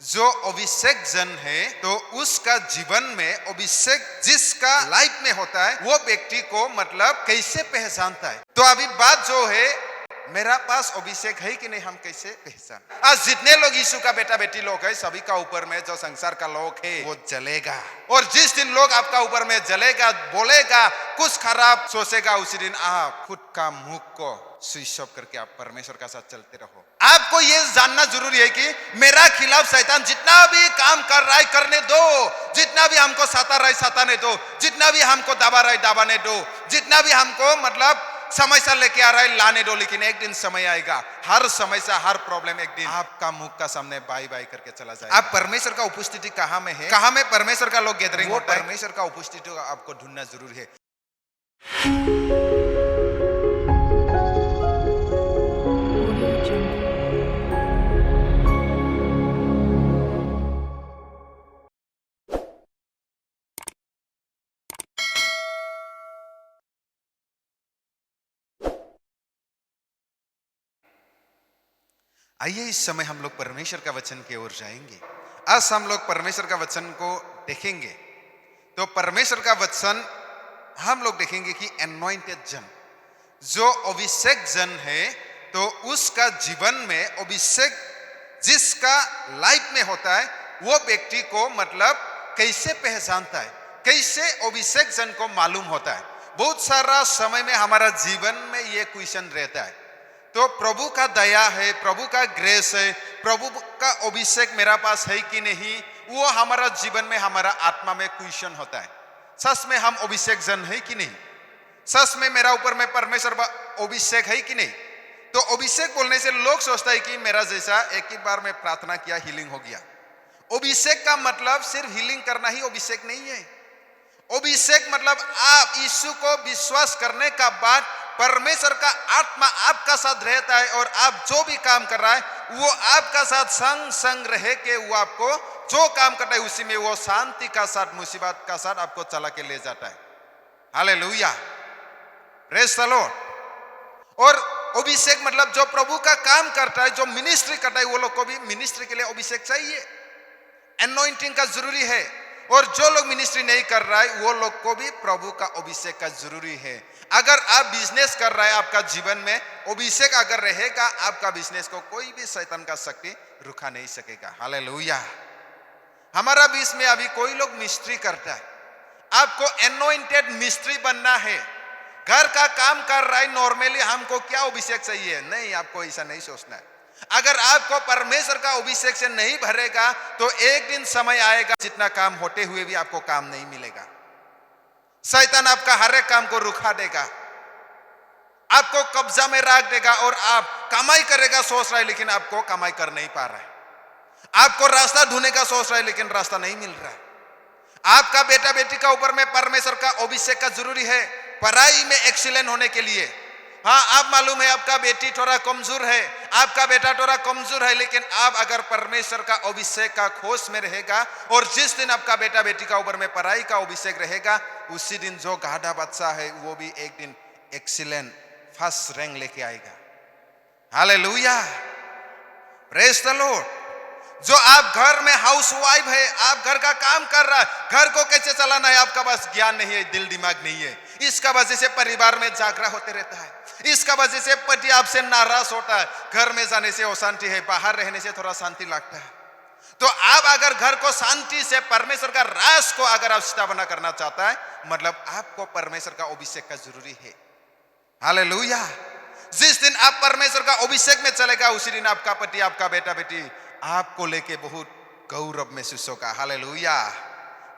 जो अभिषेक जन है तो उसका जीवन में अभिषेक जिसका लाइफ में होता है वो व्यक्ति को मतलब कैसे पहचानता है। तो अभी बात जो है मेरा पास अभिषेक है कि नहीं, हम कैसे पहचान। आज जितने लोग यीशु का बेटा बेटी लोग है सभी का ऊपर में जो संसार का लोग है वो जलेगा, और जिस दिन लोग आपका ऊपर में जलेगा बोलेगा कुछ खराब सोचेगा उसी दिन आप खुद का मुंह को स्विच ऑफ करके आप परमेश्वर का साथ चलते रहो। आपको ये जानना जरूरी है कि मेरा खिलाफ शैतान जितना भी काम कर रहा है करने दो, जितना भी हमको सता रहा है सताने दो, जितना भी हमको दबा रहा है दबाने दो, जितना भी हमको मतलब समस्या लेके आ रहा है लाने दो, लेकिन एक दिन समय आएगा हर समस्या हर प्रॉब्लम एक दिन आपका मुख का सामने बाय बाय करके चला जाएगा। आप परमेश्वर का उपस्थिति कहाँ में है, कहाँ में परमेश्वर का लोग गैदरिंग होता है, परमेश्वर का उपस्थिति आपको ढूंढना जरूरी है। आइए इस समय हम लोग परमेश्वर का वचन की ओर जाएंगे। आज हम लोग परमेश्वर का वचन को देखेंगे। तो परमेश्वर का वचन हम लोग देखेंगे कि एनॉइंटेड जन, जो अभिषेक जन है तो उसका जीवन में अभिषेक जिसका लाइफ में होता है वो व्यक्ति को मतलब कैसे पहचानता है, कैसे अभिषेक जन को मालूम होता है। बहुत सारा समय में हमारा जीवन में ये क्वेश्चन रहता है। तो प्रभु का दया है, प्रभु का ग्रेस है, प्रभु का अभिषेक मेरा पास है कि नहीं, वो हमारा जीवन में हमारा आत्मा में क्वेश्चन होता है। सच में हम अभिषेक जन है कि नहीं, सच में मेरा ऊपर में परमेश्वर का अभिषेक है कि नहीं। तो अभिषेक बोलने से लोग सोचता है कि मेरा जैसा एक ही बार में प्रार्थना किया हीलिंग हो गया। अभिषेक का मतलब सिर्फ हीलिंग करना ही अभिषेक नहीं है। अभिषेक मतलब आप यीशु को विश्वास करने का बाद परमेश्वर का आत्मा आपका साथ रहता है और आप जो भी काम कर रहा है वो आपका साथ संग संग रह के वो आपको जो काम करता है उसी में वो शांति का साथ मुसीबत का साथ आपको चला के ले जाता है। Hallelujah, praise the Lord. और अभिषेक मतलब जो प्रभु का काम करता है, जो मिनिस्ट्री करता है, वो लोग को भी मिनिस्ट्री के लिए अभिषेक चाहिए, एनॉइंटिंग का जरूरी है। और जो लोग मिनिस्ट्री नहीं कर रहा है वो लोग को भी प्रभु का अभिषेक का जरूरी है। अगर आप बिजनेस कर रहे हैं आपका जीवन में अभिषेक अगर रहेगा आपका बिजनेस को कोई भी शैतान का शक्ति रुका नहीं सकेगा। हालेलुया। हमारा बीच में अभी कोई लोग मिस्ट्री करता है, आपको एनॉइंटेड मिस्ट्री बनना है। घर का काम कर रहा है नॉर्मली हमको क्या अभिषेक चाहिए, नहीं, आपको ऐसा नहीं सोचना है। अगर आपको परमेश्वर का अभिषेक से नहीं भरेगा तो एक दिन समय आएगा जितना काम होते हुए भी आपको काम नहीं मिलेगा। शैतान आपका हर एक काम को रुका देगा, आपको कब्जा में रख देगा और आप कमाई करेगा सोच रहा है लेकिन आपको कमाई कर नहीं पा रहा है। आपको रास्ता ढूंढने का सोच रहा है लेकिन रास्ता नहीं मिल रहा है। आपका बेटा बेटी का ऊपर में परमेश्वर का अभिषेक का जरूरी है पढ़ाई में एक्सीलेंट होने के लिए। हाँ, आप मालूम है आपका बेटी थोड़ा कमजोर है, आपका बेटा थोड़ा कमजोर है, लेकिन आप अगर परमेश्वर का अभिषेक का खोज में रहेगा और जिस दिन आपका बेटा बेटी का ऊपर में पढ़ाई का अभिषेक रहेगा उसी दिन जो गाढ़ा बच्चा है वो भी एक दिन एक्सीलेंट फर्स्ट रैंक लेके आएगा। Hallelujah, praise the Lord. जो आप घर में हाउस वाइफ है, आप घर का काम कर रहा है, घर को कैसे चलाना है आपका पास ज्ञान नहीं है, दिल दिमाग नहीं है, इसका वजह से परिवार में झगड़ा होते रहता है, इसका वजह से पति आपसे नाराज होता है, घर में जाने से अशांति है, बाहर रहने से थोड़ा शांति लगता है। तो आप अगर घर को शांति से परमेश्वर का राज को अगर आप स्थापना करना चाहता है मतलब आपको परमेश्वर का अभिषेक का जरूरी है। हालेलुया। जिस दिन आप परमेश्वर का अभिषेक में चलेगा उसी दिन आपका पति आपका बेटा बेटी आपको लेके बहुत गौरव महसूस होगा। Hallelujah,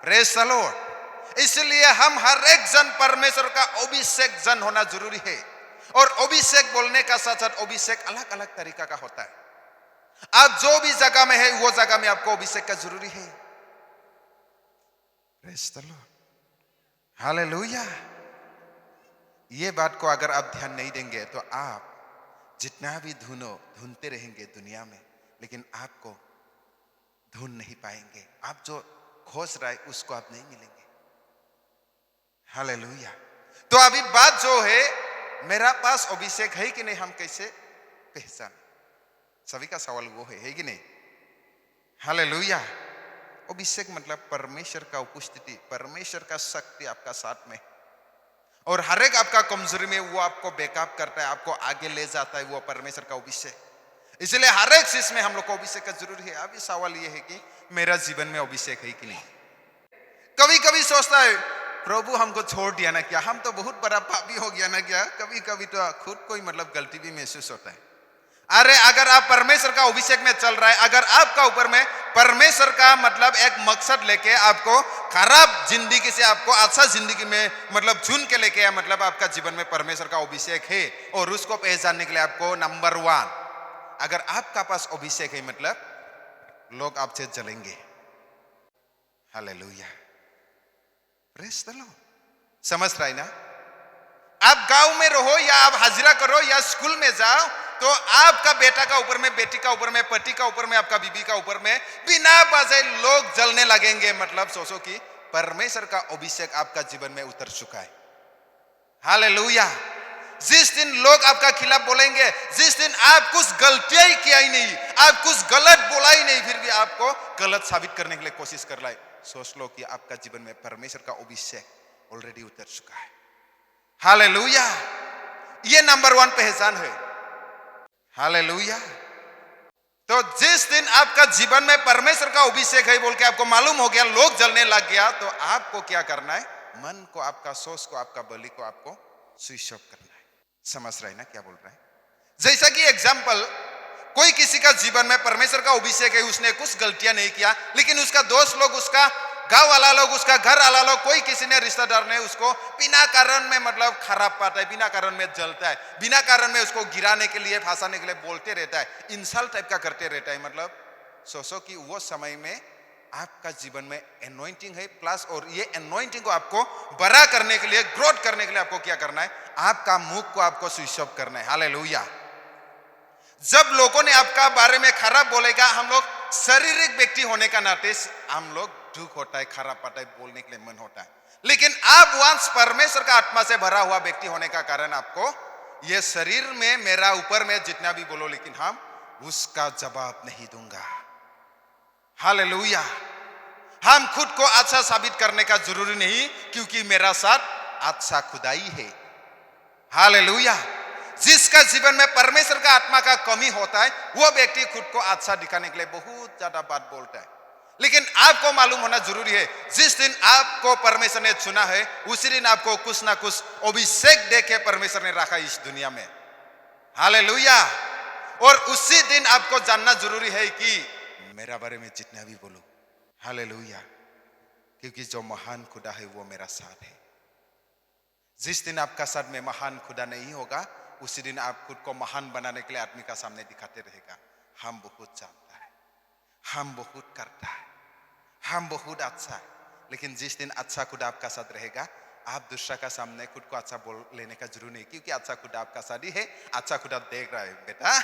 praise the Lord. इसलिए हम हर एक जन परमेश्वर का अभिषेक जन होना जरूरी है। और अभिषेक बोलने का साथ साथ अभिषेक अलग अलग तरीका का होता है। आप जो भी जगह में है वो जगह में आपको अभिषेक का जरूरी है। Praise the Lord, hallelujah. ये बात को अगर आप ध्यान नहीं देंगे तो आप जितना भी ढूंढते रहेंगे दुनिया में लेकिन आपको ढूंढ नहीं पाएंगे। आप जो खोज रहे उसको आप नहीं मिलेंगे। हालेलुया। तो अभी बात जो है मेरा पास अभिषेक है कि नहीं, हम कैसे पहचान, सभी का सवाल वो है कि नहीं। हालेलुया। अभिषेक मतलब परमेश्वर का उपस्थिति, परमेश्वर का शक्ति आपका साथ में, और हर एक आपका कमजोरी में वो आपको बैकअप करता है, आपको आगे ले जाता है, वो परमेश्वर का अभिषेक। इसलिए हर एक चीज में हम लोग को अभिषेक का जरूरी है। अभी सवाल ये है कि मेरा जीवन में अभिषेक है कि नहीं। कभी कभी सोचता है प्रभु हमको छोड़ दिया ना क्या, हम तो बहुत बड़ा पापी हो गया ना क्या। कभी कभी तो खुद को ही मतलब गलती भी महसूस होता है। अरे अगर आप परमेश्वर का अभिषेक में चल रहा है, अगर आपका ऊपर में परमेश्वर का मतलब एक मकसद लेके आपको खराब जिंदगी से आपको अच्छा जिंदगी में मतलब चुन के लेके, मतलब आपका जीवन में परमेश्वर का अभिषेक है और उसको पहचानने के लिए आपको नंबर 1, अगर आपका पास अभिषेक है मतलब लोग आपसे जलेंगे। Hallelujah, praise the Lord. समझ रहा है ना। आप गांव में रहो या आप हाजिरा करो या स्कूल में जाओ, तो आपका बेटा का ऊपर में, बेटी का ऊपर में, पति का ऊपर में, आपका बीबी का ऊपर में बिना वजह लोग जलने लगेंगे। मतलब सोचो कि परमेश्वर का अभिषेक आपका जीवन में उतर चुका है। हालेलुया। जिस दिन लोग आपका खिलाफ बोलेंगे, जिस दिन आप कुछ गलतियां ही किया ही नहीं, आप कुछ गलत बोला ही नहीं, फिर भी आपको गलत साबित करने के लिए कोशिश कर रहा है, सोच लो कि आपका जीवन में परमेश्वर का अभिषेक ऑलरेडी उतर चुका है। हालेलुया, ये नंबर 1 पहचान है। हालेलुया। तो जिस दिन आपका जीवन में परमेश्वर का अभिषेक है बोल के आपको मालूम हो गया, लोग जलने लग गया, तो आपको क्या करना है, मन को, आपका सोच को, आपका बलि को आपको स्विच ऑफ करना है। समझ रहे हैं ना क्या बोल रहे हैं। जैसा कि एग्जाम्पल, कोई किसी का जीवन में परमेश्वर का अभिषेक है, उसने कुछ गलतियां नहीं किया, लेकिन उसका दोस्त लोग, उसका गांव वाला लोग, उसका घर वाला लोग, कोई किसी ने रिश्तेदार ने उसको बिना कारण में मतलब खराब पाता है, बिना कारण में जलता है, बिना कारण में उसको गिराने के लिए, फंसाने के लिए बोलते रहता है, इंसल्ट टाइप का करते रहता है। मतलब सोचो कि वो समय में आपका जीवन में एनॉइंटिंग है प्लस, और ये एनॉइंटिंग को आपको बड़ा करने के लिए, ग्रोथ करने के लिए आपको क्या करना है, आपका मुख को आपको स्विच ऑफ करना है। हालेलुया। जब लोगों ने आपका बारे में खराब बोलेगा, हम लोग शारीरिक व्यक्ति होने का नाते हम लोग दुख होता है, खराब पाता है, बोलने के लिए मन होता है, लेकिन आप वंश परमेश्वर का आत्मा से भरा हुआ व्यक्ति होने का कारण आपको ये शरीर में मेरा ऊपर में जितना भी बोलो, लेकिन हम उसका जवाब नहीं दूंगा। हालेलुया। हम खुद को अच्छा साबित करने का जरूरी नहीं, क्योंकि मेरा साथ अच्छा खुदाई है। हालेलुया। जिसका जीवन में परमेश्वर का आत्मा का कमी होता है, वो व्यक्ति खुद को अच्छा दिखाने के लिए बहुत ज्यादा बात बोलता है। लेकिन आपको मालूम होना जरूरी है, जिस दिन आपको परमेश्वर ने चुना है, उसी दिन आपको कुछ ना कुछ अभिषेक देके परमेश्वर ने रखा इस दुनिया में। हालेलुया। और उसी दिन आपको जानना जरूरी है कि मेरा बारे में जितना भी बोलो, हालेलुया, क्योंकि जो महान खुदा है वो मेरा साथ है। जिस दिन आपका साथ में महान खुदा नहीं होगा, उसी दिन आप खुद को महान बनाने के लिए आदमी का सामने दिखाते रहेगा, हम बहुत जानता है, हम बहुत करता है, हम बहुत अच्छा है। लेकिन जिस दिन अच्छा खुदा आपका साथ रहेगा, आप दूसरा का सामने खुद को अच्छा बोल लेने का जरूर नहीं, क्योंकि अच्छा खुदा आपका साथ ही है। अच्छा खुदा देख रहा है। बेटा,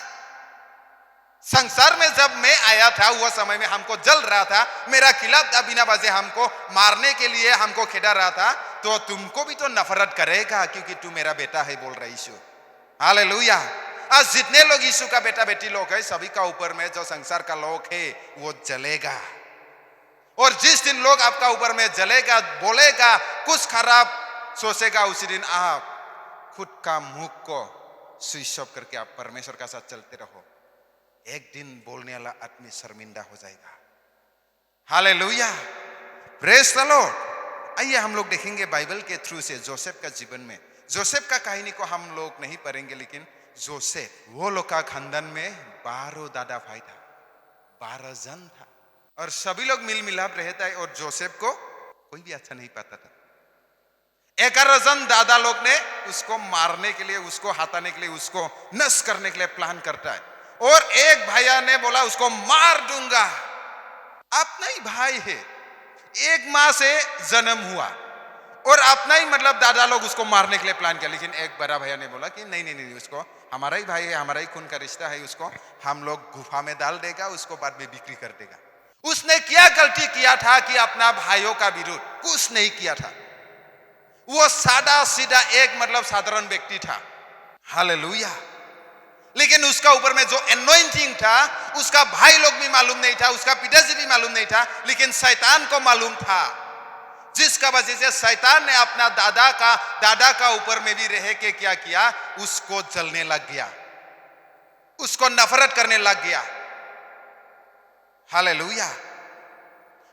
संसार में जब मैं आया था, वो समय में हमको जल रहा था, मेरा खिलाफ था, बिना वजह हमको मारने के लिए हमको खेदा रहा था, तो तुमको भी तो नफरत करेगा, क्योंकि तू मेरा बेटा है, बोल रहा यीशु। हालेलुया। आज जितने लोग यीशु का बेटा बेटी लोग है, सभी का ऊपर में जो संसार का लोग है वो जलेगा। और जिस दिन लोग आपका ऊपर में जलेगा, बोलेगा, कुछ खराब सोचेगा, उसी दिन आप खुद का मुख को स्विच ऑफ करके आप परमेश्वर का साथ चलते रहो। एक दिन बोलने वाला आदमी शर्मिंदा हो जाएगा। Hallelujah, praise the Lord. आइए हम लोग देखेंगे बाइबल के थ्रू से जोसेफ का जीवन में। जोसेफ का कहानी को हम लोग नहीं पढ़ेंगे, लेकिन जोसेफ, वो लोग का खानदान में 12 दादा भाई था, 12 जन था, और सभी लोग मिल मिलाप रहता है, और जोसेफ को कोई भी अच्छा नहीं पाता था। 11 जन दादा लोग ने उसको मारने के लिए, उसको हटाने के लिए, उसको नष्ट करने के लिए प्लान करता है, और एक भैया ने बोला उसको मार दूंगा। अपना ही भाई है, एक माँ से जन्म हुआ, और अपना ही मतलब दादा लोग उसको मारने के लिए प्लान किया। लेकिन एक बड़ा भैया ने बोला कि नहीं नहीं नहीं, उसको हमारा ही भाई है, हमारा ही खून का रिश्ता है, उसको हम लोग गुफा में डाल देगा, उसको बाद में बिक्री कर देगा। उसने क्या गलती किया था कि अपना भाइयों का विरोध कुछ नहीं किया था। वो सादा सीधा एक मतलब साधारण व्यक्ति था। हालेलुया। लेकिन उसका ऊपर में जो एनॉइंटिंग था, उसका भाई लोग भी मालूम नहीं था, उसका पिताजी भी मालूम नहीं था, लेकिन शैतान को मालूम था। जिसका वजह से शैतान ने अपना दादा का ऊपर में भी रह के क्या किया, उसको जलने लग गया, उसको नफरत करने लग गया। हालेलुया।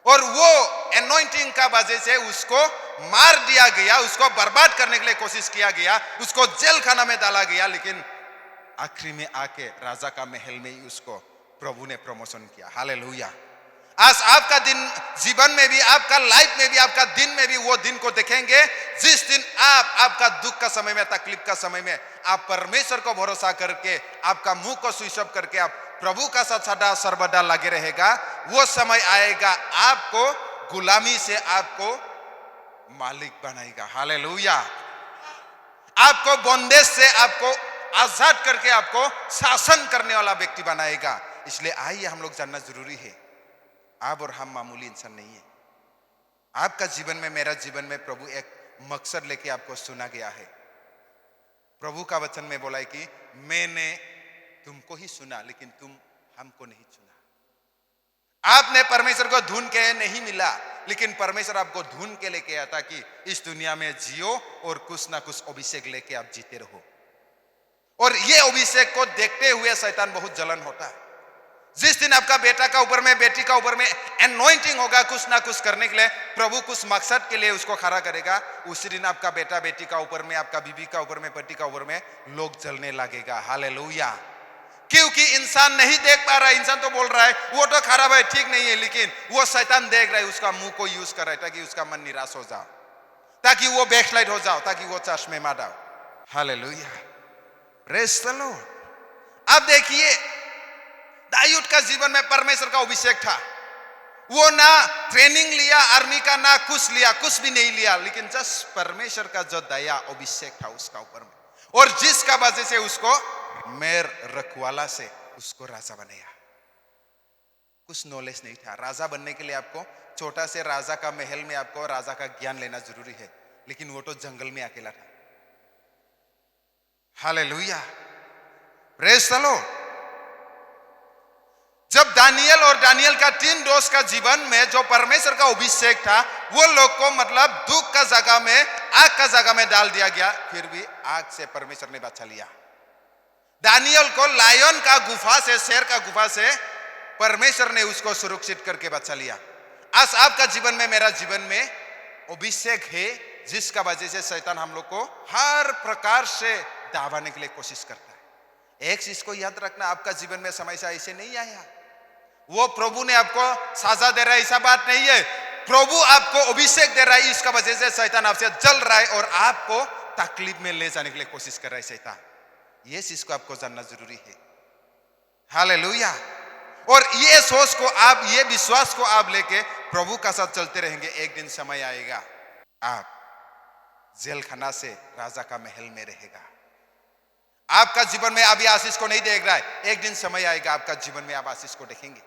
और वो एनॉइंटिंग का वजह से उसको मार दिया गया, उसको बर्बाद करने के लिए कोशिश किया गया, उसको जेल खाना में डाला गया, लेकिन आखिरी में आके राजा का महल में ही उसको प्रभु ने प्रमोशन किया। हालेलुया। आज आपका दिन जीवन में भी, आपका लाइफ में भी, आपका दिन में भी वो दिन को देखेंगे जिस दिन आपका दुख का समय में, तकलीफ का समय में आप परमेश्वर को भरोसा करके, आपका मुंह को स्विच ऑफ करके आप प्रभु का साथ सदा सर्वदा लगे रहेगा। वो समय आएगा आपको गुलामी से आपको मालिक बनाएगा। हालेलुया। आपको बंदेज से आपको आजाद करके आपको शासन करने वाला व्यक्ति बनाएगा। इसलिए आइए हम लोग जानना जरूरी है, आप और हम मामूली इंसान नहीं है। आपका जीवन में, मेरा जीवन में प्रभु एक मकसद लेके आपको सुना गया है। प्रभु का वचन में बोला है कि मैंने तुमको ही सुना, लेकिन तुम हमको नहीं सुना। आपने परमेश्वर को ढूंढ के नहीं मिला, लेकिन परमेश्वर आपको ढूंढ के लेके आता कि इस दुनिया में जियो और कुछ ना कुछ अभिषेक लेके आप जीते रहो। और ये अभिषेक को देखते हुए शैतान बहुत जलन होता है। जिस दिन आपका बेटा का ऊपर में, बेटी का ऊपर में एनॉइंटिंग होगा कुछ ना कुछ करने के लिए, प्रभु कुछ मकसद के लिए उसको खड़ा करेगा, उसी दिन आपका बेटा बेटी का ऊपर में, आपका बीबी का ऊपर में, पति का ऊपर में लोग जलने लगेगा। हालेलुया। क्योंकि इंसान नहीं देख पा रहा है। इंसान तो बोल रहा है वो तो खराब है, ठीक नहीं है, लेकिन वो शैतान देख रहा है, उसका मुंह को यूज कर रहा है ताकि उसका मन निराश हो जाओ, ताकि वो बैकस्लाइड हो जाओ, ताकि वो चर्च में मत आओ। हालेलुया। Praise the Lord. अब देखिए, दाऊद का जीवन में परमेश्वर का अभिषेक था। वो ना ट्रेनिंग लिया आर्मी का, ना कुछ लिया, कुछ भी नहीं लिया, लेकिन जस्ट परमेश्वर का जो दया अभिषेक था उसका ऊपर में, और जिसका वजह से उसको मेर रखवाला से उसको राजा बनाया। कुछ नॉलेज नहीं था। राजा बनने के लिए आपको छोटा से राजा का महल में आपको राजा का ज्ञान लेना जरूरी है, लेकिन वो तो जंगल में अकेला था। हालेलुया। Praise the Lord. जब दानियल और दानियल का 3 दोस्त का जीवन में जो परमेश्वर का अभिषेक था, वो लोग को मतलब दुख का जगह में, आग का जगह में डाल दिया गया, फिर भी आग से परमेश्वर ने बचा लिया। दानियल को लायन का गुफा से, शेर का गुफा से परमेश्वर ने उसको सुरक्षित करके बचा लिया। आज आपका जीवन में, मेरा जीवन में अभिषेक है, जिसका वजह से शैतान हम लोग को हर प्रकार से दबाने के लिए कोशिश करता है। एक चीज को याद रखना, आपका जीवन में समस्या ऐसे नहीं आया, वो प्रभु ने आपको सजा दे रहा है, ऐसा बात नहीं है। प्रभु आपको अभिषेक दे रहा है, इसका वजह से शैतान आपसे जल रहा है और आपको तकलीफ में ले जाने के लिए कोशिश कर रहा है शैतान। ये चीज को आपको जानना जरूरी है। हालेलुया। और ये सोच को आप, ये विश्वास को आप लेके प्रभु का साथ चलते रहेंगे, एक दिन समय आएगा आप जेल खाना से राजा का महल में रहेगा। आपका जीवन में अभी आशीष को नहीं देख रहा है, एक दिन समय आएगा आपका जीवन में आप आशीष को देखेंगे।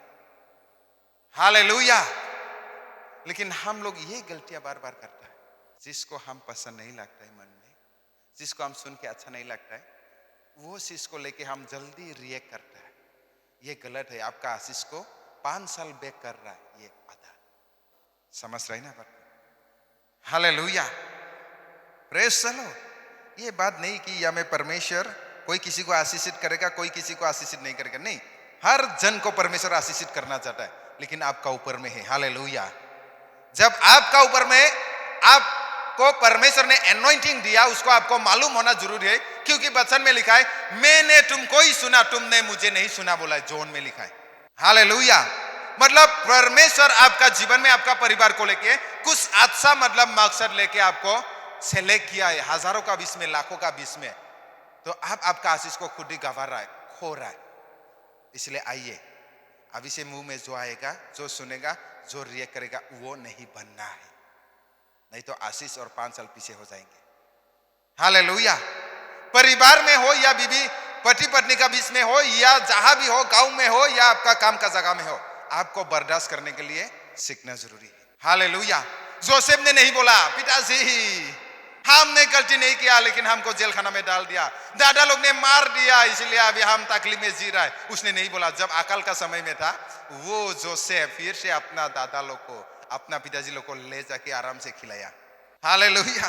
हालेलुया। लेकिन हम लोग ये गलतियां बार बार करता है, जिसको हम पसंद नहीं लगता है मन में, जिसको हम सुन के अच्छा नहीं लगता है, वो चीज को लेके हम जल्दी रिएक्ट करता है। ये गलत है। आपका आशीष को 5 साल बैक कर रहा है, ये आधा समझ रहे ना बात। हालेलुया। Praise the Lord. ये बात नहीं कि या मैं परमेश्वर कोई किसी को आशीषित करेगा, कोई किसी को आशीषित नहीं करेगा, नहीं, हर जन को परमेश्वर आशीषित करना चाहता है, लेकिन आपका ऊपर में है। हालेलुया। जब आपका ऊपर में आपको परमेश्वर ने एनॉइंटिंग दिया, उसको आपको मालूम होना जरूरी है, क्योंकि वचन में लिखा है मैंने तुमको ही सुना, तुमने मुझे नहीं सुना, बोला है, जॉन में लिखा है। हालेलुया। मतलब परमेश्वर आपका जीवन में, आपका परिवार को लेके कुछ अच्छा मतलब मकसद लेके आपको सेलेक्ट किया है, हजारों का बीच में, लाखों का बीच में, तो आप आपका आशीष को खुद ही गंवा रहा है, खो रहा है। इसलिए आइए, अभी से मुंह में जो आएगा, जो सुनेगा, जो रिएक्ट करेगा, वो नहीं बनना है, नहीं तो आशीष और 5 साल पीछे हो जाएंगे। हालेलुया। परिवार में हो या बीवी पति पत्नी का बीच में हो, या जहां भी हो, गांव में हो या आपका काम का जगह में हो, आपको बर्दाश्त करने के लिए सीखना जरूरी है। हालेलुया। जोसेफ ने नहीं बोला पिताजी हमने गलती नहीं किया लेकिन हमको जेल खाना में डाल दिया, दादा लोग ने मार दिया इसलिए अभी हम तकलीफ में जी रहा है। उसने नहीं बोला। जब अकाल का समय में था, वो जोसेफ फिर से अपना दादा लोग को, अपना पिताजी लोग को ले जाके आराम से खिलाया। Hallelujah,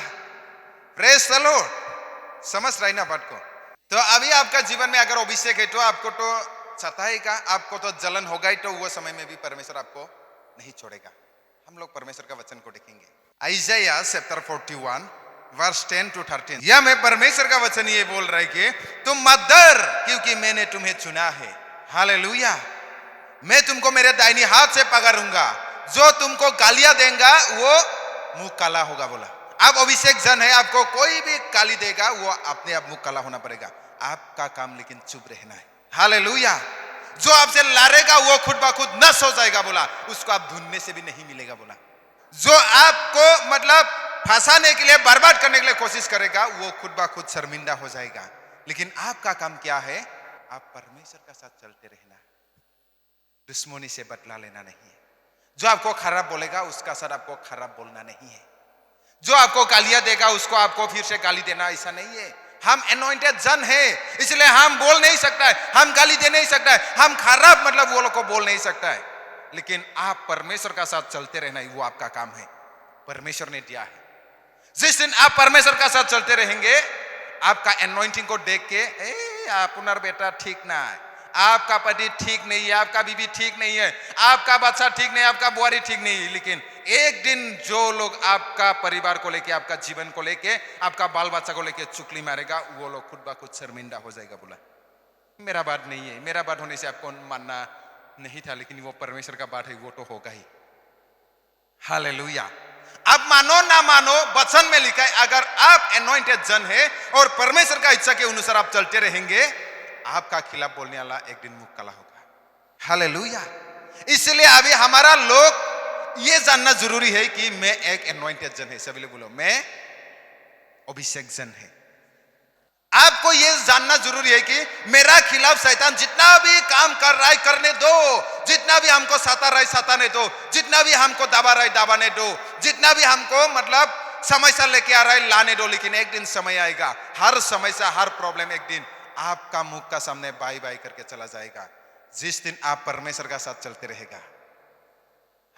praise the Lord. समझ रही ना बात को? तो अभी आपका जीवन में अगर अभिषेक है तो आपको तो सताएगा, आपको तो जलन होगा ही, तो वो समय में भी परमेश्वर आपको नहीं छोड़ेगा। हम लोग परमेश्वर का वचन को देखेंगे। Isaiah chapter 41 verse 10 to 13। यह में परमेश्वर का वचन ये बोल रहा है कि तुम मत डर, क्योंकि मैंने तुम्हें चुना है। हालेलुया। मैं तुमको मेरे दाहिनी हाथ से पकड़ूंगा, जो तुमको गालियां देगा वो मुंह काला होगा। बोला आप अभिषेक जन है, आपको कोई भी गाली देगा वो अपने आप मुंह काला होना पड़ेगा। आपका काम लेकिन चुप रहना है। हालेलुया। जो आपसे लड़ेगा वो खुद ब खुद नष्ट हो जाएगा। बोला उसको आप ढूंढने से भी नहीं मिलेगा। बोला जो आपको मतलब फंसाने के लिए, बर्बाद करने के लिए कोशिश करेगा वो खुद ब खुद शर्मिंदा हो जाएगा। लेकिन आपका काम क्या है? आप परमेश्वर का साथ चलते रहना है, दुश्मनी से बदला लेना नहीं है। जो आपको खराब बोलेगा उसका साथ आपको खराब बोलना नहीं है। जो आपको गालियां देगा उसको आपको फिर से गाली देना, ऐसा नहीं है। हम एनॉइंटेड जन है, इसलिए हम बोल नहीं सकता है, हम गाली दे नहीं सकता है, हम खराब मतलब वो लोग को बोल नहीं सकता है। लेकिन आप परमेश्वर का साथ चलते रहना ही वो आपका काम है, परमेश्वर ने दिया है। जिस दिन आप परमेश्वर का साथ चलते रहेंगे, आपका एनॉइंटिंग को देख के अपना बेटा ठीक ना है, आपका पति ठीक नहीं है, आपका बीवी ठीक नहीं है, आपका बच्चा ठीक नहीं है, आपका बुआरी ठीक नहीं है। लेकिन एक दिन जो लोग आपका परिवार को लेके, आपका जीवन को लेके, आपका बाल बच्चा को लेके चुगली मारेगा, वो लोग खुद ब खुद शर्मिंदा हो जाएगा। बोला मेरा बात नहीं है, मेरा बात होने से आपको मानना नहीं था, लेकिन वो परमेश्वर का बात है, वो तो होगा ही। हालेलुया। आप मानो ना मानो, वचन में लिखा है अगर आप एनॉइंटेड जन है और परमेश्वर का इच्छा के अनुसार आप चलते रहेंगे, आपका खिलाफ बोलने वाला एक दिन मुंह काला होगा। हालेलुया। इसलिए अभी हमारा लोग ये जानना जरूरी है कि मैं एक एनॉइंटेड जन है। सभी लोग बोलो मैं अभिषेक जन है। आपको ये जानना जरूरी है कि मेरा खिलाफ शैतान जितना भी काम कर रहा है करने दो, जितना भी हमको सता रहा है सताने दो, जितना भी हमको दबा रहा है दबाने दो, जितना भी हमको मतलब समस्या लेके आ रहा है लाने दो। लेकिन एक दिन समय आएगा, हर समस्या हर प्रॉब्लम एक दिन आपका मुख का सामने बाई बाई करके चला जाएगा, जिस दिन आप परमेश्वर का साथ चलते रहेगा।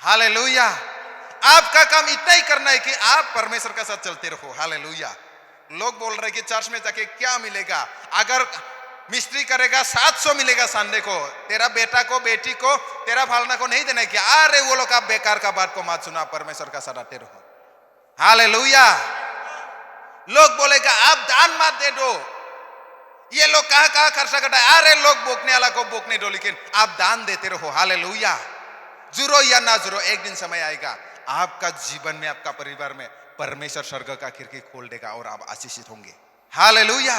हालेलुया। आपका काम इतना ही करना है कि आप परमेश्वर का साथ चलते रहो। हालेलुया। लोग बोल रहे कि चर्च में जाके क्या मिलेगा? अगर मिस्त्री करेगा 700 मिलेगा संडे को, तेरा बेटा को बेटी को तेरा फालना को नहीं देना है क्या? अरे वो लोग आप बेकार का बात को मत सुना, परमेश्वर का साथ आते रहो। हालेलुया। लोग बोलेगा आप दान मत दे दो, ये लोग कहां कहां खर्चा करता है, अरे लोग बोकने वाला को बोकने दो, लेकिन आप दान देते रहो। हालेलुया। जुरो या ना जुरो, एक दिन समय आएगा आपका जीवन में, आपका परिवार में परमेश्वर स्वर्ग का खिड़की खोल देगा और आप आशीषित होंगे। हालेलुया।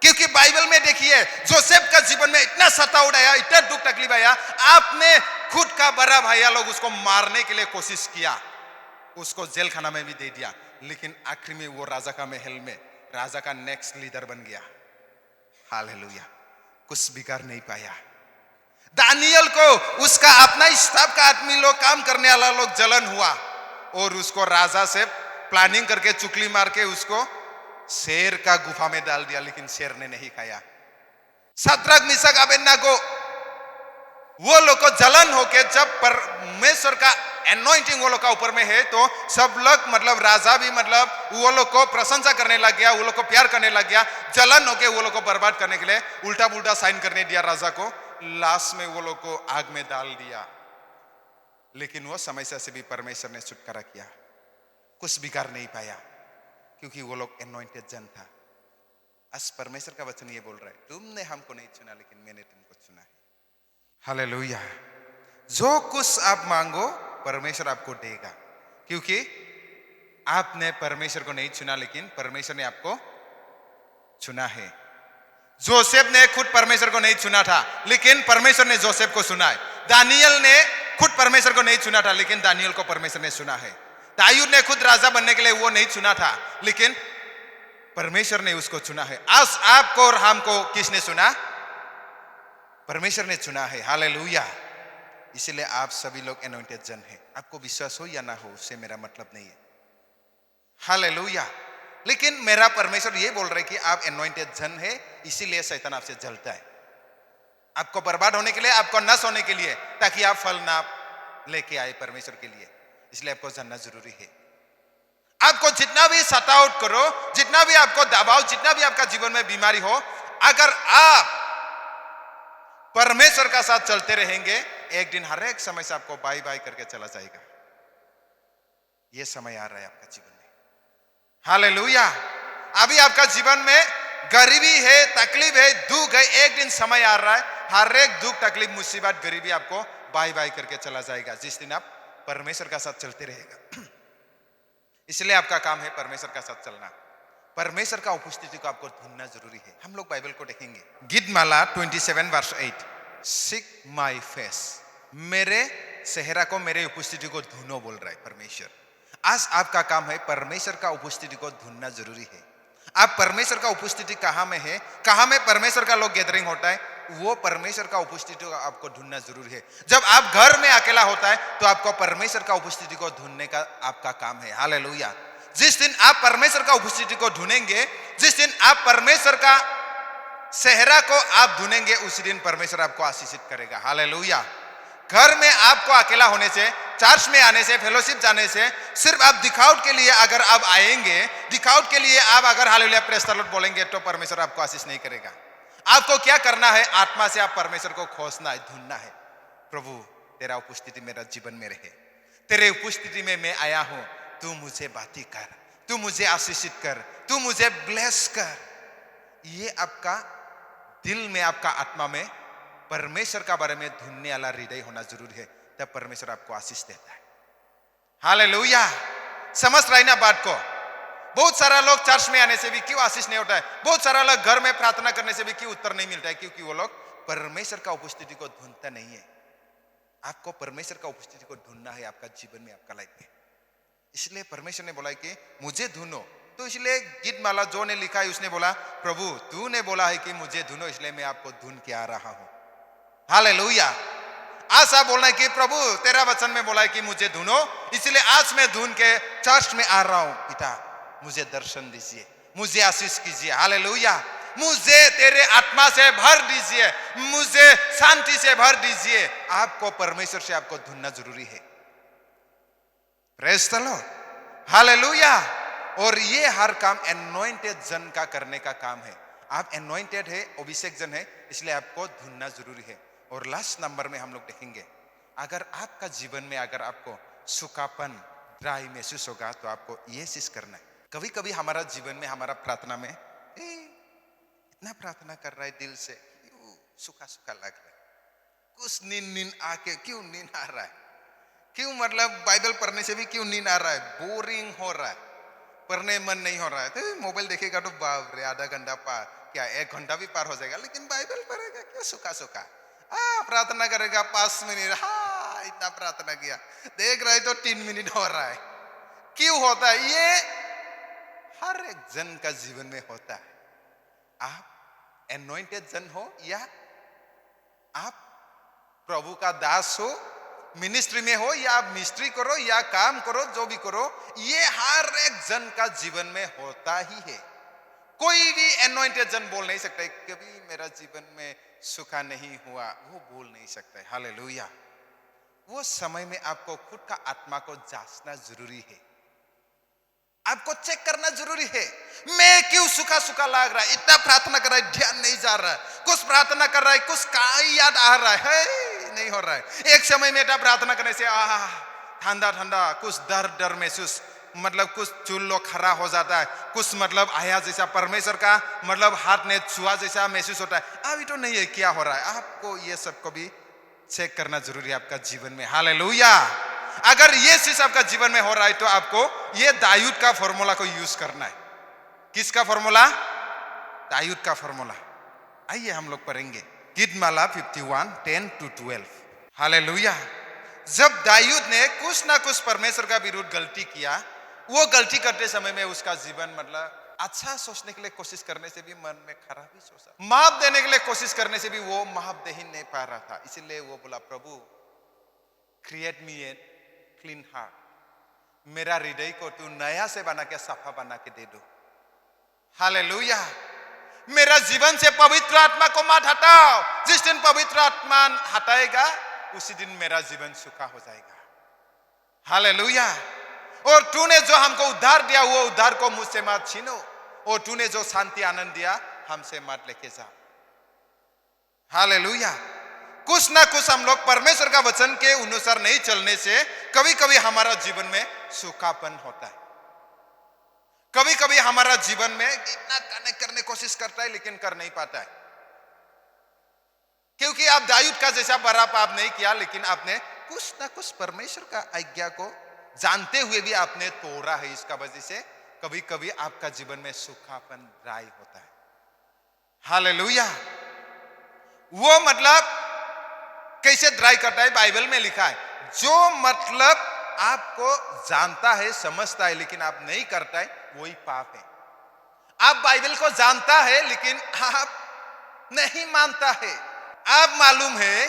क्योंकि बाइबल में देखिए जोसेफ का जीवन में इतना सता उड़ाया, इतना दुख तकलीफ आया, आपने खुद का बड़ा भाई लोग उसको मारने के लिए कोशिश किया, उसको जेल खाना में भी दे दिया, लेकिन आखिर में वो राजा का महल में राजा का नेक्स्ट लीडर बन गया। हालेलुया। कुछ बिगाड़ नहीं पाया। दानियल को उसका अपना स्टाफ का आदमी लोग, काम करने वाला लोग जलन हुआ और उसको राजा से प्लानिंग करके चुगली मार के उसको शेर का गुफा में डाल दिया, लेकिन शेर ने नहीं खाया। शद्रक मिशक अबेदनगो वो लोग को जलन होके, जब परमेश्वर का एनॉइंटिंग वो लोग का ऊपर में है, तो सब लोग मतलब राजा भी मतलब वो लोग को प्रशंसा करने लग गया, वो लोग को प्यार करने लग गया। जलन होके वो लोग को बर्बाद करने के लिए उल्टा पुल्टा साइन करने दिया राजा को, लास्ट में वो लोग को आग में डाल दिया। लेकिन वो समस्या से भी परमेश्वर ने छुटकारा किया, कुछ बिगाड़ नहीं पाया, क्योंकि वो लोग एनॉइंटेड जन था। आज परमेश्वर का वचन ये बोल रहा है, तुमने हमको नहीं चुना लेकिन मैंने तुमको चुना है। हालेलुया। जो कुछ आप मांगो परमेश्वर आपको देगा, क्योंकि आपने परमेश्वर को नहीं चुना लेकिन परमेश्वर ने आपको चुना है। जोसेफ ने खुद परमेश्वर को नहीं चुना था, लेकिन परमेश्वर ने जोसेफ को चुना है। दानियल ने खुद परमेश्वर को नहीं चुना था, लेकिन दानियल को परमेश्वर ने चुना है। दाऊद ने खुद राजा बनने के लिए वो नहीं चुना था, लेकिन परमेश्वर ने उसको चुना है। आज आपको और हमको किसने चुना? परमेश्वर ने चुना है। हालेलुया। इसलिए आप सभी लोग एनॉइंटेड जन हैं। आपको विश्वास हो या ना हो उससे मेरा मतलब नहीं है। हालेलुया। लेकिन मेरा परमेश्वर ये बोल रहे कि आप एनॉइंटेड जन है, इसीलिए शैतान आपसे जलता है, आपको बर्बाद होने के लिए, आपको नष्ट होने के लिए, ताकि आप फल ना लेके आए परमेश्वर के लिए। इसलिए आपको जानना जरूरी है। आपको जितना भी सट आउट करो, जितना भी आपको दबाव, जितना भी आपका जीवन में बीमारी हो, अगर आप परमेश्वर का साथ चलते रहेंगे, एक दिन हर एक समय से आपको बाय बाय करके चला जाएगा। यह समय आ रहा है आपका जीवन में। हालेलुया। अभी आपका जीवन में गरीबी है, तकलीफ है, दुख है, एक दिन समय आ रहा है, हर एक दुख, तकलीफ, मुसीबत, गरीबी आपको बाय बाय करके चला जाएगा, जिस दिन आप परमेश्वर का साथ चलते रहेगा। इसलिए आपका काम है परमेश्वर का साथ चलना। परमेश्वर का उपस्थिति को आपको ढूंढना जरूरी है। हम लोग बाइबल को देखेंगे, गीतमाला 27 वर्ष 8, सीक माई फेस, मेरे चेहरा को, मेरे उपस्थिति को ढूंढो बोल रहा है परमेश्वर। आज आपका काम है परमेश्वर का उपस्थिति को ढूंढना जरूरी है। आप परमेश्वर का उपस्थिति कहाँ में है, कहाँ में परमेश्वर का लोग गैदरिंग होता है, वो परमेश्वर का उपस्थिति को आपको ढूंढना जरूरी है। जब आप घर में अकेला होता है तो आपको परमेश्वर का उपस्थिति को ढूंढने का आपका काम है। हालेलुया। जिस दिन आप परमेश्वर का उपस्थिति को ढूंढेंगे, जिस दिन आप परमेश्वर का चेहरा को आप ढूंढेंगे, उसी दिन परमेश्वर आपको आशीषित करेगा। हालेलुया। घर में आपको अकेला होने से, चर्च में आने से, फेलोशिप जाने से, सिर्फ आप दिखावट के लिए अगर आप आएंगे, दिखावट के लिए आप अगर हालेलुया प्रेज़ द लॉर्ड बोलेंगे, तो परमेश्वर आपको आशीष नहीं करेगा। आपको क्या करना है? आत्मा से आप परमेश्वर को खोजना है, ढूंढना है। प्रभु तेरा उपस्थिति मेरा जीवन में रहे, तेरे उपस्थिति में मैं आया हूं, तू मुझे बातें कर, तू मुझे आशीषित कर, तू मुझे ब्लेस कर। ये आपका दिल में, आपका आत्मा में परमेश्वर का बारे में ढूंढने वाला हृदय होना जरूरी है, तब परमेश्वर आपको आशीष देता है। हालेलुया। समझ रहे ना बात को? बहुत सारा लोग चर्च में आने से भी क्यों आशीष नहीं होता है, बहुत सारा लोग घर में प्रार्थना करने से भी क्यों उत्तर नहीं मिलता है, क्योंकि वो लोग परमेश्वर का उपस्थिति को ढूंढता नहीं है। आपको परमेश्वर का उपस्थिति को ढूंढना है आपका जीवन में, आपका लाइफ में। इसलिए परमेश्वर ने बोला है कि मुझे ढूंढो। तो इसलिए गीतमाला जो ने लिखा है, उसने बोला प्रभु तूने बोला है कि मुझे ढूंढो, इसलिए मैं आपको ढूंढ के आ रहा हूं। हालेलुया। आज आप बोलना है कि प्रभु तेरा वचन में बोला है कि मुझे ढूंढो, इसलिए आज मैं ढूंढ के चर्च में आ रहा हूं। पिता मुझे दर्शन दीजिए, मुझे आशीष कीजिए। हालेलुया। मुझे तेरे आत्मा से भर दीजिए, मुझे शांति से भर दीजिए। आपको परमेश्वर से आपको ढूंढना जरूरी है। Praise the Lord. हालेलुया। और ये हर काम एनॉइंटेड जन का करने का काम है। आप एनॉइंटेड है, अभिषेक जन है, इसलिए आपको ढूंढना जरूरी है। और लास्ट नंबर में हम लोग देखेंगे, अगर आपका जीवन में अगर आपको सूखापन, ड्राई महसूस होगा, तो आपको ये चीज करना है। कभी कभी हमारा जीवन में, हमारा प्रार्थना में इतना प्रार्थना कर रहा है दिल से, क्यों सूखा सूखा लग रहा है, कुछ नींद आके क्यों नींद आ रहा है, क्यों मतलब बाइबल पढ़ने से भी क्यों नींद आ रहा है, बोरिंग हो रहा है, पढ़ने मन नहीं हो रहा है। तो मोबाइल देखेगा तो बाप रे आधा घंटा पार, क्या 1 घंटा भी पार हो जाएगा, लेकिन बाइबल पढ़ेगा क्यों सूखा सूखा। प्रार्थना करेगा 5 मिनट, इतना प्रार्थना किया, देख रहे तो 3 मिनट हो रहा है। क्यों होता है? ये हर एक जन का जीवन में होता है। आप एनॉइंटेड जन हो या आप प्रभु का दास हो, मिनिस्ट्री में हो, या आप मिनिस्ट्री करो या काम करो, जो भी करो, ये हर एक जन का जीवन में होता ही है। कोई भी एनॉइंटेड जन बोल नहीं सकता कभी मेरा जीवन में सूखा नहीं हुआ, वो बोल नहीं सकता है। हालेलुया। वो समय में आपको खुद का आत्मा को जांचना जरूरी है, आपको चेक करना जरूरी है। मैं क्यों सूखा सूखा लग रहा है, इतना प्रार्थना कर रहा है, ध्यान नहीं जा रहा है, कुछ प्रार्थना कर रहा है, कुछ का याद आ रहा है, नहीं हो रहा है। एक समय में प्रार्थना करने से ठंडा ठंडा, कुछ डर डर महसूस, मतलब कुछ चुल्लो खड़ा हो जाता है, कुछ मतलब आया जैसा परमेश्वर का मतलब हाथ ने छुआ जैसा महसूस होता है। अभी तो नहीं है, क्या हो रहा है? आपको ये सब को भी चेक करना जरूरी है आपका जीवन में। हालेलुया। अगर ये चीज आपका जीवन में हो रहा है तो आपको ये दाऊद का फॉर्मूला को यूज करना है। किसका फॉर्मूला? दाऊद का फॉर्मूला। आइए हम लोग पढ़ेंगे गीतमाला 51 10-12। हालेलुया। जब दाऊद ने कुछ ना कुछ परमेश्वर का विरुद्ध गलती किया, वो गलती करते समय में उसका जीवन मतलब अच्छा सोचने के लिए कोशिश करने से भी मन में खराबी सोचा, माफ देने के लिए कोशिश करने से भी वो माफ दे ही नहीं पा रहा था। इसीलिए वो बोला प्रभु create me a clean heart, मेरा हृदय को तू नया से बना के सफा बना के दे दो। हालेलुया। मेरा जीवन से पवित्र आत्मा को मत हटाओ। जिस दिन पवित्र आत्मा हटाएगा उसी दिन मेरा जीवन सूखा हो जाएगा। हालेलुया। और तूने जो हमको उद्धार दिया वो उद्धार को मुझसे मत छीनो, और तूने जो शांति आनंद दिया हमसे मत लेके जा। हालेलुया। कुछ ना कुछ हम लोग परमेश्वर का वचन के अनुसार नहीं चलने से कभी कभी हमारा जीवन में सूखापन होता है। कभी कभी हमारा जीवन में इतना करने कोशिश करता है लेकिन कर नहीं पाता है, क्योंकि आप दाऊद का जैसा बड़ा पाप नहीं किया, लेकिन आपने कुछ ना कुछ परमेश्वर का आज्ञा को जानते हुए भी आपने तोड़ा है। इसका वजह से कभी कभी आपका जीवन में सूखापन ड्राई होता है। हालेलुया। वो मतलब कैसे ड्राई करता है, बाइबल में लिखा है, जो मतलब आपको जानता है समझता है लेकिन आप नहीं करता है वही पाप है। आप बाइबल को जानता है लेकिन आप नहीं मानता है। आप मालूम है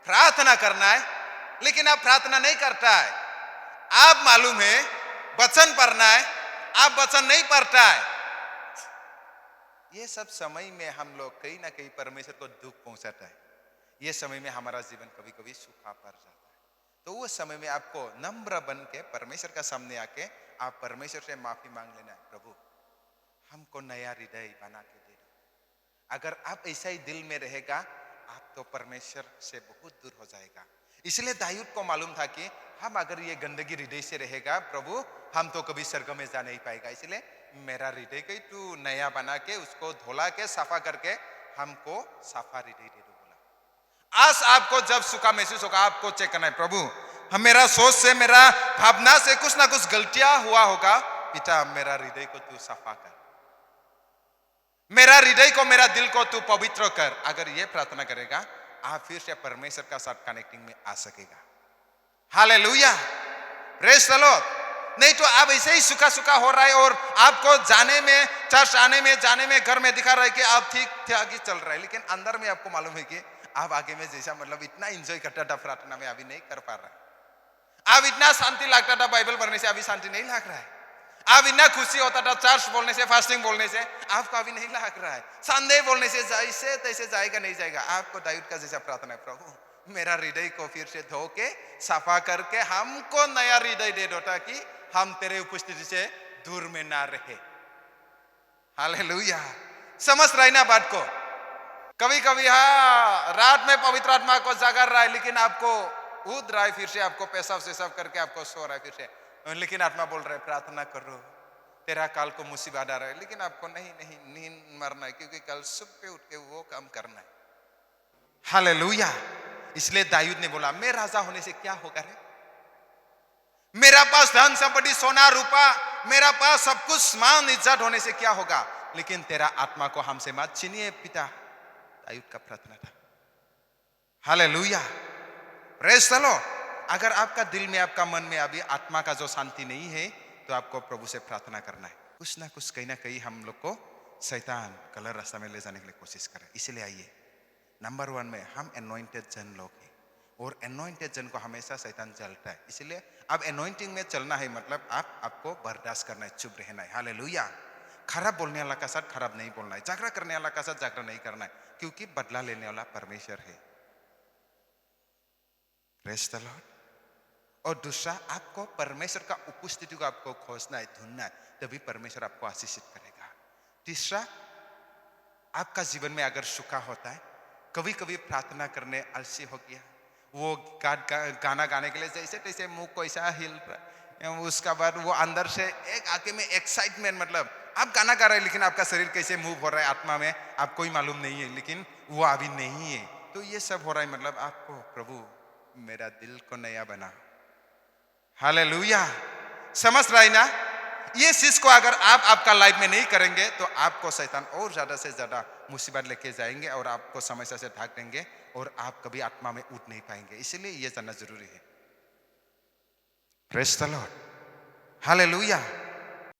प्रार्थना करना है लेकिन आप प्रार्थना नहीं करता है। आप मालूम है वचन पढ़ना है, आप वचन नहीं पढ़ता है। ये सब समय में हम लोग कहीं ना कहीं परमेश्वर को दुख पहुंचाता है। ये समय में हमारा जीवन कभी कभी सूखा पड़ जाता है। तो वो समय में आपको नम्र बन के परमेश्वर का सामने आके आप परमेश्वर से माफी मांग लेना है, प्रभु हमको नया हृदय बना के दे दो। अगर आप ऐसा ही दिल में रहेगा आप तो परमेश्वर से बहुत दूर हो जाएगा। इसलिए दाऊद को मालूम था कि हम अगर ये गंदगी हृदय से रहेगा प्रभु हम तो कभी स्वर्ग में जा नहीं पाएगा। इसलिए मेरा हृदय को तू नया बना के उसको धोला के साफा करके हमको साफा हृदय दे दो बोला। आज आपको जब सूखा महसूस होगा आपको चेक करना है, प्रभु हम मेरा सोच से मेरा भावना से कुछ ना कुछ गलतियां हुआ होगा, पिता मेरा हृदय को तू साफा कर, मेरा हृदय को मेरा दिल को तू पवित्र कर। अगर ये प्रार्थना करेगा आप फिर से परमेश्वर का साथ कनेक्टिंग में आ सकेगा। Hallelujah, praise the Lord. नहीं तो आप ऐसे ही सूखा सूखा हो रहा है और आपको जाने में चर्च आने में जाने में घर में दिखा रहा है कि आप ठीक आगे चल रहा है, लेकिन अंदर में आपको मालूम है कि आप आगे में जैसा मतलब इतना एंजॉय करता था प्रार्थना में अभी नहीं कर पा रहा है। आप इतना शांति लगता था बाइबल पढ़ने से, अभी शांति नहीं लग रहा है। आप इतना खुशी होता था चर्च बोलने से फास्टिंग बोलने से, आपको अभी नहीं लग रहा है। संडे बोलने से जैसे तैसे जाएगा नहीं जाएगा। आपको दाऊद का जैसा प्रार्थना है, प्रभु मेरा हृदय को फिर से धो के साफा करके हमको नया हृदय दे दो ताकि हम तेरे उपस्थिति से दूर में ना रहे। हालेलुया, समझ रहा है ना बात को। कभी कभी हाँ रात में पवित्र आत्मा को जागा रहा है लेकिन आपको उठ रहा है, फिर से आपको पैसा से सब करके आपको सो रहा है फिर से, लेकिन आत्मा बोल रहा है प्रार्थना करो तेरा काल को मुसीबत आ रहा है, लेकिन आपको नहीं नींद मरना है क्योंकि कल सुबह पे उठ के वो काम करना है। हालेलुया। इसलिए दाऊद ने बोला मैं राजा होने से क्या होगा रे, मेरा पास धन संपत्ति सोना रूपा मेरा पास सब कुछ मान इज्जत होने से क्या होगा, लेकिन तेरा आत्मा को हमसे मत छीनिए पिता। दाऊद का प्रार्थना था। Hallelujah, praise the Lord. अगर आपका दिल में आपका मन में अभी आत्मा का जो शांति नहीं है तो आपको प्रभु से प्रार्थना करना है। कुछ ना कुछ कहीं ना कहीं हम लोग को शैतान गलत रास्ता में ले जाने के लिए कोशिश करे। इसलिए आइए नंबर 1 में हम एनॉइंटेड जन लोग हैं और एनॉइंटेड जन को हमेशा शैतान जलता है। इसलिए अब एनॉइंटिंग में चलना है मतलब आपको बर्दाश्त करना है, चुप रहना है। हालेलुया। खराब बोलने वाला का साथ खराब नहीं बोलना है, झगड़ा करने वाला का साथ झगड़ा नहीं करना है, क्योंकि बदला लेने वाला परमेश्वर है। Praise the Lord. और दूसरा आपको परमेश्वर का उपस्थिति को आपको खोजना है, ढूंढना है, तभी परमेश्वर आपको आशीषित करेगा। तीसरा आपका जीवन में अगर सूखा होता है, कभी कभी प्रार्थना करने आलसी हो गया, वो गाना गाने के लिए जैसे तैसे मुंह को ऐसा हिल रहा है, उसका बाद वो अंदर से एक आके में एक्साइटमेंट, मतलब आप गाना गा रहे हैं लेकिन आपका शरीर कैसे मूव हो रहा है आत्मा में आपको ही मालूम नहीं है, लेकिन वो अभी नहीं है। तो ये सब हो रहा है मतलब आपको प्रभु मेरा दिल को नया बना। हालेलुया, समझ रहा है ना। ये चीज को अगर आप आपका लाइफ में नहीं करेंगे तो आपको शैतान और ज्यादा से ज्यादा मुसीबत लेके जाएंगे और आपको समस्या से ढक देंगे और आप कभी आत्मा में उठ नहीं पाएंगे। इसलिए ये जानना जरूरी है। Praise the Lord. हालेलुया।